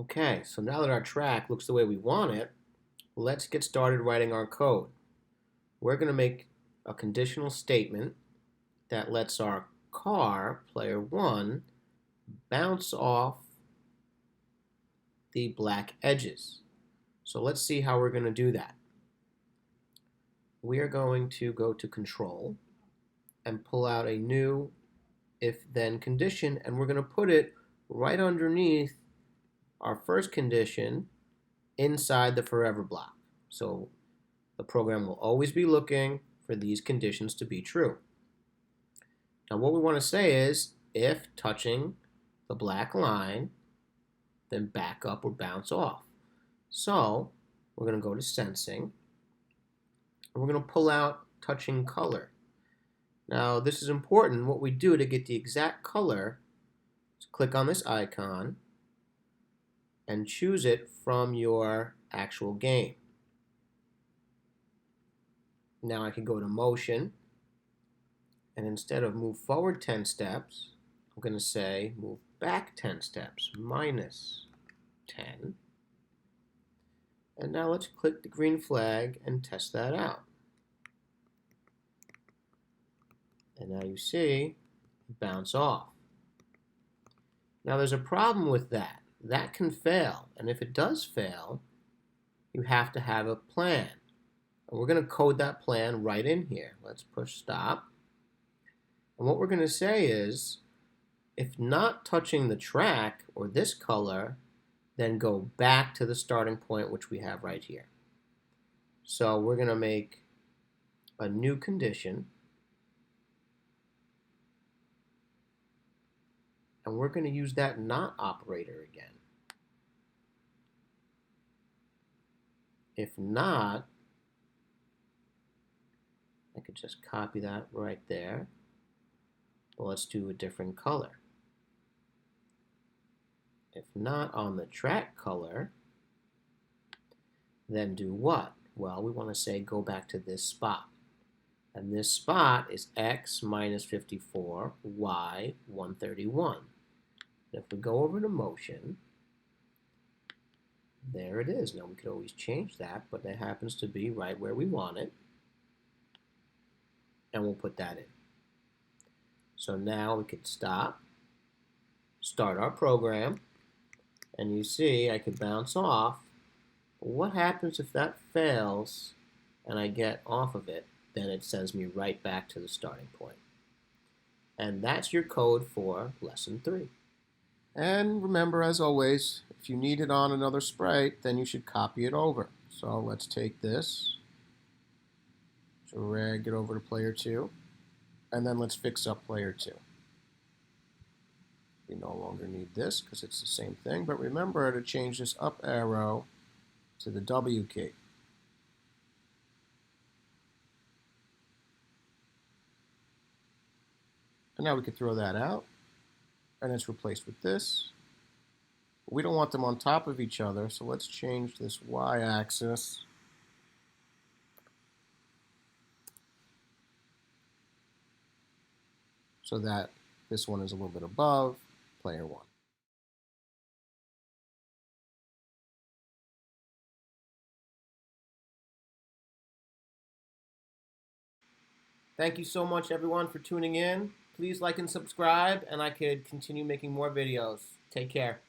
Okay, so now that our track looks the way we want it, let's get started writing our code. We're going to make a conditional statement that lets our car, player 1, bounce off the black edges. So let's see how we're going to do that. We are going to go to Control and pull out a new if-then condition, and we're going to put it right underneath our first condition inside the forever block. So the program will always be looking for these conditions to be true. Now what we want to say is if touching the black line, then back up or bounce off. So we're going to go to sensing, and we're going to pull out touching color. Now this is important. What we do to get the exact color is click on this icon and choose it from your actual game. Now I can go to motion, and instead of move forward 10 steps, I'm going to say move back 10 steps, minus 10. And now let's click the green flag and test that out. And now you see, bounce off. Now there's a problem with that. That can fail, and if it does fail, you have to have a plan. And we're going to code that plan right in here. Let's push stop. And what we're going to say is, if not touching the track or this color, then go back to the starting point, which we have right here. So we're going to make a new condition, and we're going to use that not operator again. If not, I could just copy that right there. But let's do a different color. If not on the track color, then do what? Well, we want to say go back to this spot. And this spot is x minus 54, y 131. And if we go over to motion, there it is. Now we could always change that, but that happens to be right where we want it. And we'll put that in. So now we could stop, start our program, and you see I could bounce off. But what happens if that fails and I get off of it? Then it sends me right back to the starting point. And that's your code for lesson 3. And remember, as always, if you need it on another sprite, then you should copy it over. So let's take this, drag it over to player 2, and then let's fix up player 2. We no longer need this because it's the same thing, but remember to change this up arrow to the W key. And now we can throw that out, and it's replaced with this. We don't want them on top of each other, so let's change this y-axis so that this one is a little bit above player 1. Thank you so much, everyone, for tuning in. Please like and subscribe, and I could continue making more videos. Take care.